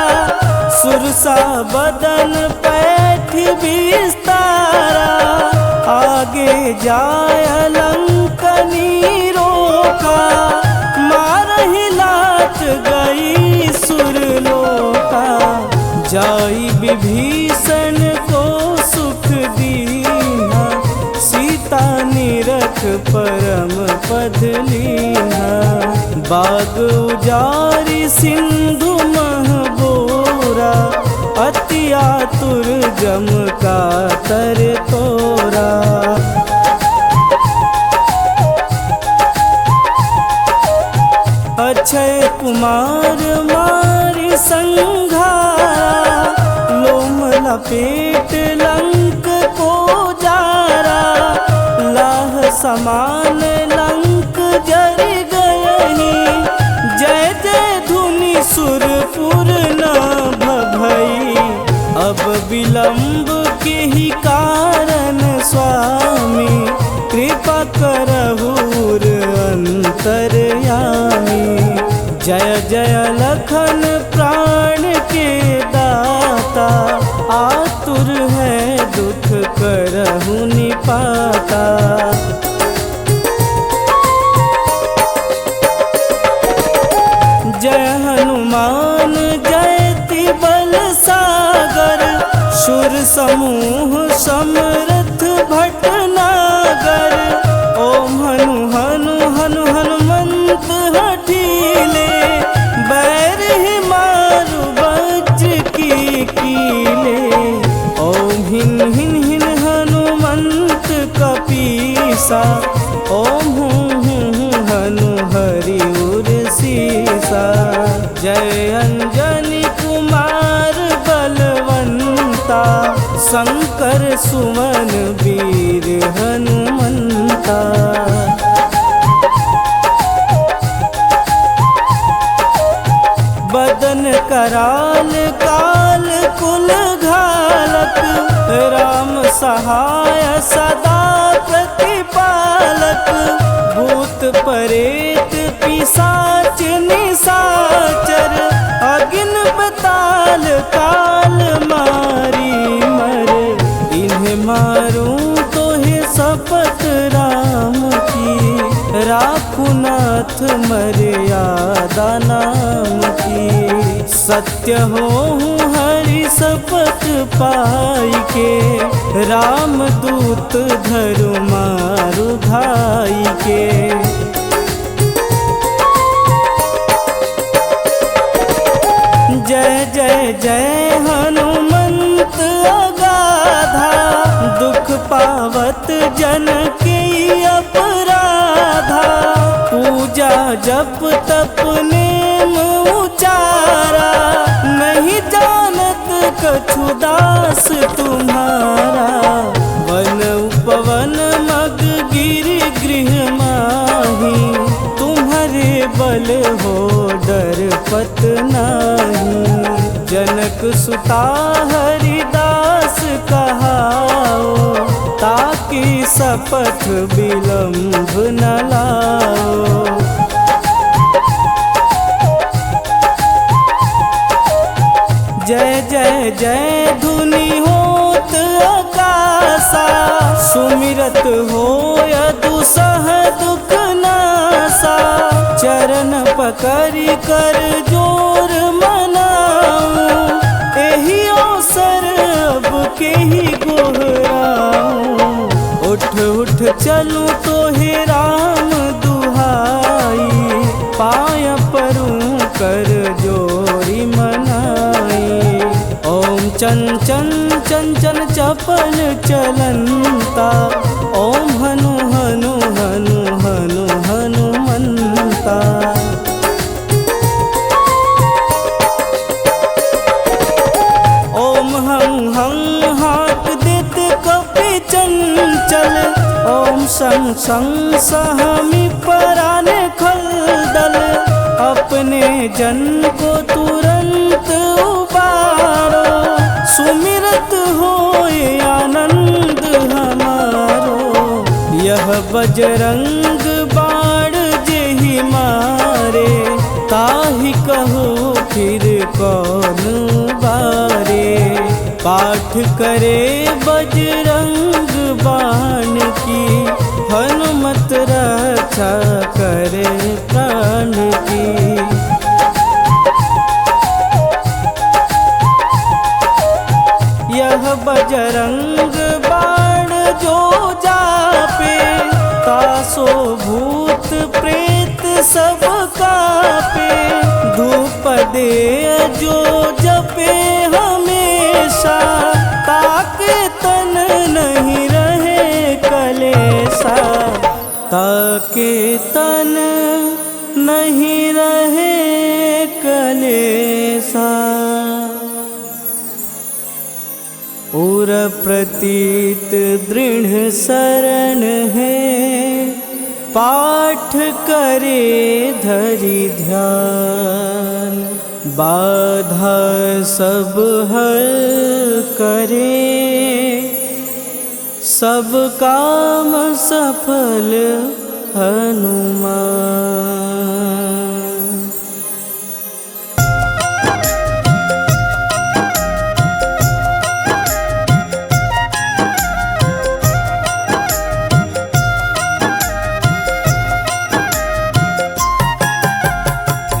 सुरसा बदन पैठ विस्तारा। आगे जाय लंकनी रोका, मारहि लाट गई सुरलोका। जाई विभीषण को सुख दीना, सीता निरख परम पद लीना। बाग उजारी सिंधु महबोरा, अति आतुर जम का तर तोरा। अक्षय कुमार मारी संघारा, लोम लपेट लंक को जारा। लाह समान लंक जर गयहि, जय जय धुनि सुरपुर न भई। अब विलंब के ही कारण स्वामी, कृपा करहुर अंतरयामी। जय जय लखन प्राण के दाता, आतुर है दुख करहु निपाता। जय हनुमान जयति बल सागर, सुर समूह समरथ भटनागर। ओम हनु हनु हनु हनुमंत हठीले, बैर ही मारु वज्र की कीले। ओम हिन हिन हिन हनुमंत कपीसा, ओम हूँ हनु हरि उर सीसा। जय अंजनी कुमार बलवंता, शंकर सुमन वीर हनुमंता। बदन कराल काल कुल घालक, राम सहाय सदा प्रतिपालक। भूत परेत पिशाच निशाचर, अगिन बताल काल मारी मर। इन्हें मारूं तो है शपथ राम की, नाथ मर्यादा नाम की। सत्य हो हरि शपथ पाई के, राम दूत धरु मारु धाई के। जय जय जय हनुमंत अगाधा, दुख पावत जन के अपराधा। पूजा जप तप नेम उचारा, नहीं जानत कछु दास तुम्हारा। वन उपवन मग गिरि गृह माही, तुम्हारे बल हो डरपत नाही। जनक सुता हरिदास कहाओ, ताकि शपथ विलंब न लाओ। जय जय जय धुनि होत आकाशा, सुमिरत हो दुसह दुख नासा। चरण पकड़ि कर जोर मनाऊं, एहि अवसर अब केहि गोहराऊं। उठ उठ चलूं तो हे राम दुहाई, पाय परूं कर जोरी मनाई। ओम चंचन चंचन चपल चलंता, ओम हनु हनु हनु हनु हनुमंता। ओम हं हं हाथ देते कपि चंचल, ओम सं सं सहमि पराने खलदल। अपने जन को तुरंत उबारो, सुमिरत होए आनंद हमारो। यह बजरंग बाण जेहि मारे, ताहि कहो फिर कौन बारे। पाठ करे बजरंग बाण की, हनुमत रक्षा करे प्राण की। यह बजरंग बाण जो जापे, तासो भूत प्रेत सब कापे। धूप दे जो जपे हमेशा, ताके तन नहीं रहे कलेसा। ताके तन नहीं रहे कलेसा। उर प्रतीत दृढ़ शरण है, पाठ करे धरि ध्यान। बाधा सब हल करे, सब काम सफल हनुमान।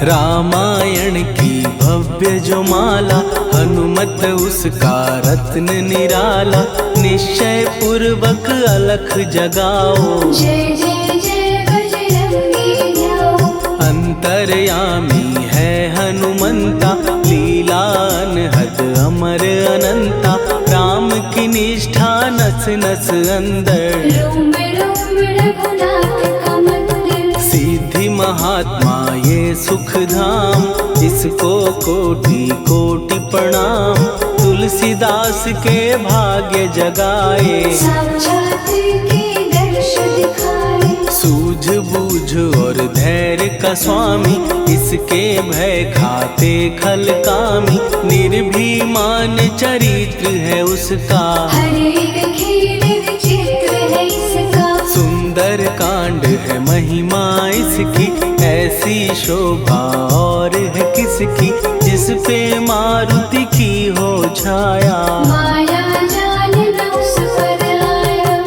रामायण की भव्य जो माला, हनुमत उसका रत्न निराला। निश्चय पूर्वक अलख जगाओ, जय जय जय बजरंगी ध्याओ। अंतर्यामी है हनुमंता, लीला अनहद अमर अनंता। राम की निष्ठा नस नस अंदर, रोम रोम रघुनाथ का मंदिर। सिद्धि महात्मा ये सुख धाम, इसको कोटि कोटि प्रणाम। तुलसीदास के भाग्य जगाए, साक्षात के दर्श दिखाए। सूझ बूझ और धैर्य का स्वामी, इसके भय खाते खल कामी। निर्भीमान चरित्र है उसका, हर एक खेल विचित्र है इसका। सुंदर कांड है महिमा इसकी, ऐसी शोभा और है किसकी। जिस पे मारुति की हो छाया, माया जाल न उस पर आया।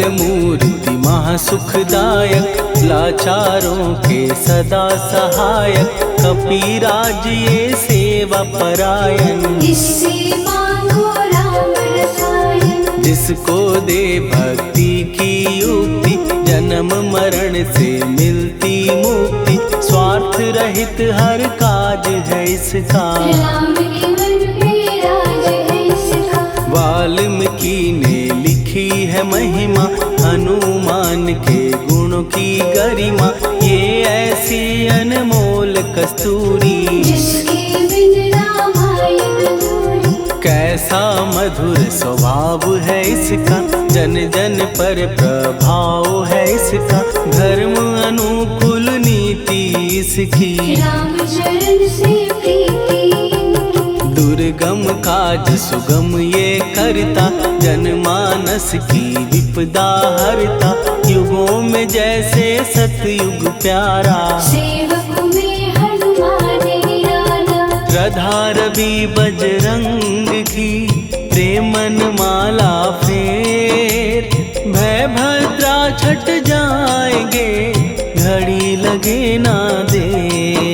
मूर्ति महासुखदायक, लाचारों के सदा सहायक, कपिराज ये सेवा परायण। इससे मांगो राम रसायन, जिसको दे भक्ति की युक्ति, जन्म मरण से मिलती मुक्ति, स्वार्थ रहित हर काज है इसका। राम के मन पे राज है इसका। वाल्मीकि ने लिखी है महिमा, हनुमान के गुणों की गरिमा, ये ऐसी अनमोल कस्तूरी, जिसके बिन रामायण अधूरी। कैसा मधुर स्वभाव है इसका, जन जन पर प्रभाव है इसका, धर्म अनुकूल नीति इसकी, राम चरण से प्रीति इनकी। दुर्गम काज सुगम ये करता, जनमानस की विपदा हरता, युगों में जैसे सतयुग प्यारा, सेवक में हनुमान निराला। श्रद्धा रवि बजरंग की, प्रेमन माला फेर, भय भद्रा छट जाएंगे, घड़ी लगे ना देर।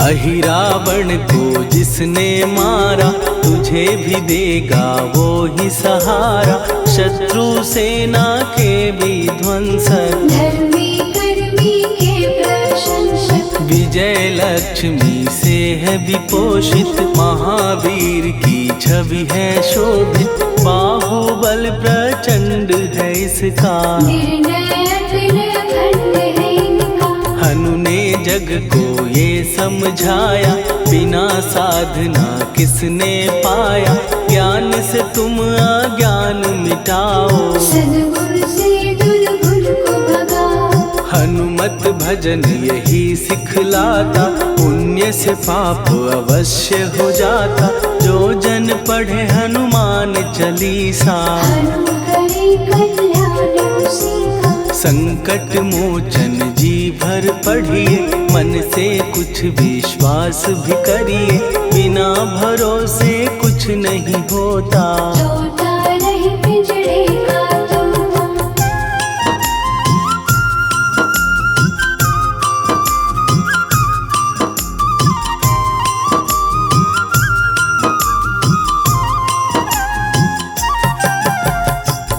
अहिरावण को जिसने मारा, तुझे भी देगा वो ही सहारा, शत्रु सेना के विध्वंसक, धर्मी कर्मी के प्रशंसक। विजय लक्ष्मी से है विपोषित, महावीर की छवि है शोभित, बाहुबल प्रचंड है इसका, निर्णयक अखंड है इनका। हनु ने जग को ये समझाया, बिना साधना किसने पाया, ज्ञान से तुम अज्ञान मिटाओ, सद्गुण से दुर्गुण को भगाओ। हनुमत भजन यही सिखलाता, पुण्य से पाप अवश्य हो जाता, जो जन पढ़े हनुमान चालीसा, हनु करे कल्याण उसी का। संकट मोचन जी भर पढ़िए, मन से कुछ विश्वास भी करिए, बिना भरोसे कुछ नहीं होता, तोता रहे पिंजरे का तोता।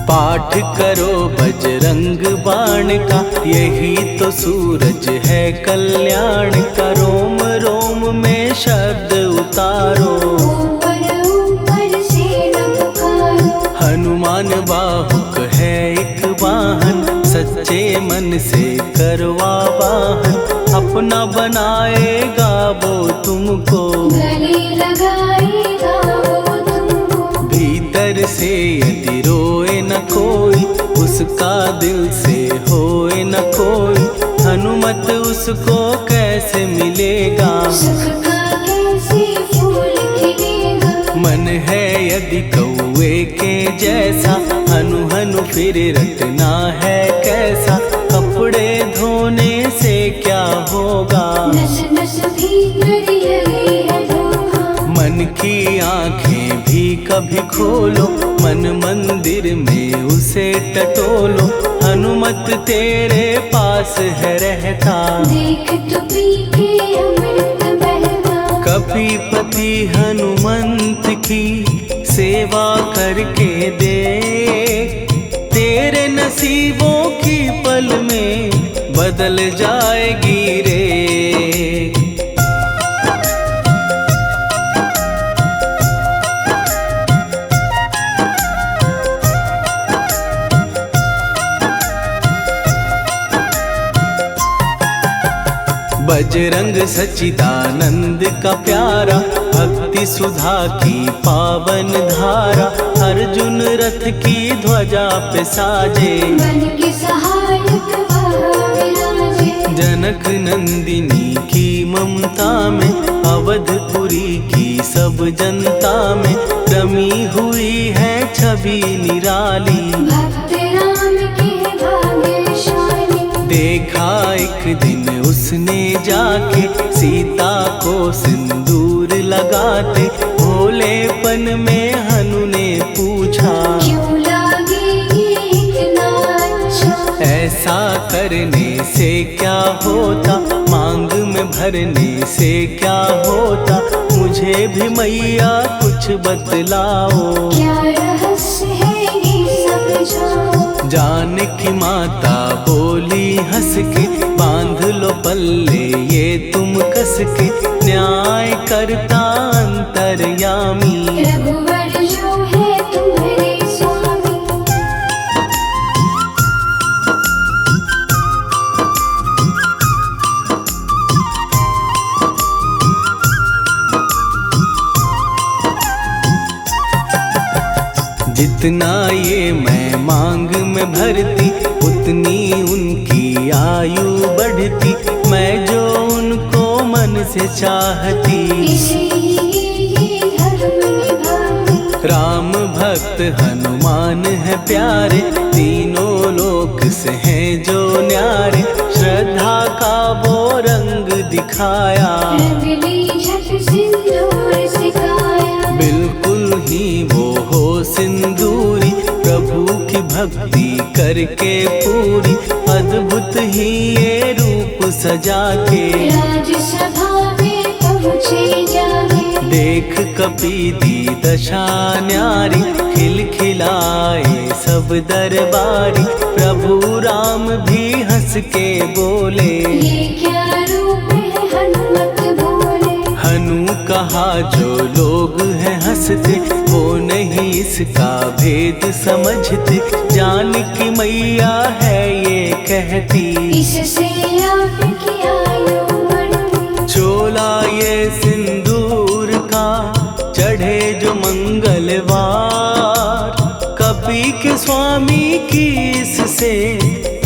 पाठ करो बजरंग बाण का, यही तो सूरज है कल्याण का, रोम रोम में शब्द उतारो, ऊपर ऊपर से न पुकारो। हनुमान बाहुक है एक वाहन, सच्चे मन से करवा वाहन, अपना बनाएगा वो तुमको, गले लगाएगा वो तुमको। भीतर से यदि रोए न कोई, उसका दिल से होए न कोई, हनुमत उसको कैसे मिलेगा, सुख का कैसे फूल खिलेगा। मन है यदि कौवे के जैसा, हनु हनु फिर रटना है कैसा, कपड़े धोने से क्या होगा, नस नस भीतर लगी है धोखा। मन की आंखें भी कभी खोलो, मन मंदिर में उसे टटोलो, हनुमत तेरे पास है रहता, देख तो पी के अमृत बहता। कपीपति हनुमंत की सेवा करके देख, तेरे नसीबों की पल में बदल जाएगी रे। बजरंग सच्चिदानंद का प्यारा, भक्ति सुधा की पावन धारा, अर्जुन रथ की ध्वजा पे साजे, बन के सहायक वह विराजे। जनक नंदिनी की ममता में, अवधपुरी की सब जनता में, रमी हुई है छवि निराली, भक्त राम के भाग्य देखा एक दिन उसने जाके सीता को सिंदूर लगाते, भोलेपन में हनु ने पूछा क्यों लागे ये इतना अच्छा। ऐसा करने से क्या होता, मांग में भरने से क्या होता, मुझे भी मैया कुछ बतलाओ। क्या रहस्य है ये समझाओ। जानकी माता बोली हंस के, बांध लो पल्ले ये तुम कस के, न्याय करता अंतर्यामी। रघुवर जो है तुम्हारे स्वामी। जितना ये मैं मांग में भरती, उतनी उनकी आयु बढ़ती, मैं जो उनको मन से चाहती। इसलिए ये धर्म निभाती। राम भक्त हनुमान है प्यारे, तीनों लोक से हैं जो न्यारे, श्रद्धा का वो रंग दिखाया। रंग ली झट सिंदूर सिखाया। बिल्कुल ही वो हो सिंदूरी, प्रभु की भक्ति करके पूरी, अद्भुत ही ये रूप सजा के। राजसभा में पहुँचे जाके। देख कपीदी दशा न्यारी, खिलखिलाए सब दरबारी, प्रभु राम भी हंस के बोले। ये क्या रूप है हनुमत बोले। हनु कहा जो लोग हैं हंसते, वो नहीं इसका भेद समझते, जानकी मैया है ये कहती। इससे आपकी आयु बढ़ती। चोला ये सिंदूर का चढ़े जो मंगलवार, कपी के स्वामी की इससे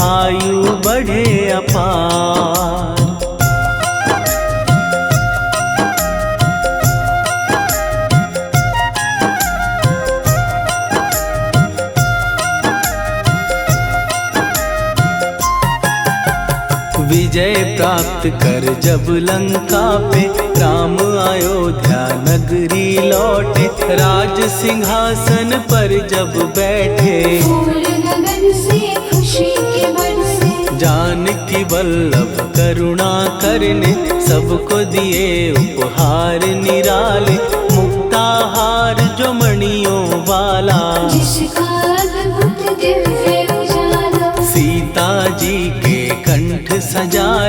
आयु बढ़े अपार। विजय प्राप्त कर जब लंका पे, राम अयोध्या नगरी लौटे, राज सिंहासन पर जब बैठे, फूल गगन से खुशी के बरसे। जानकी वल्लभ करुणा करने, सबको दिए उपहार निराले, मुक्ताहार जो मणियों वाला, जिसका अद्भुत दिव्य उजाला। सीता जी के कंठ सजाए,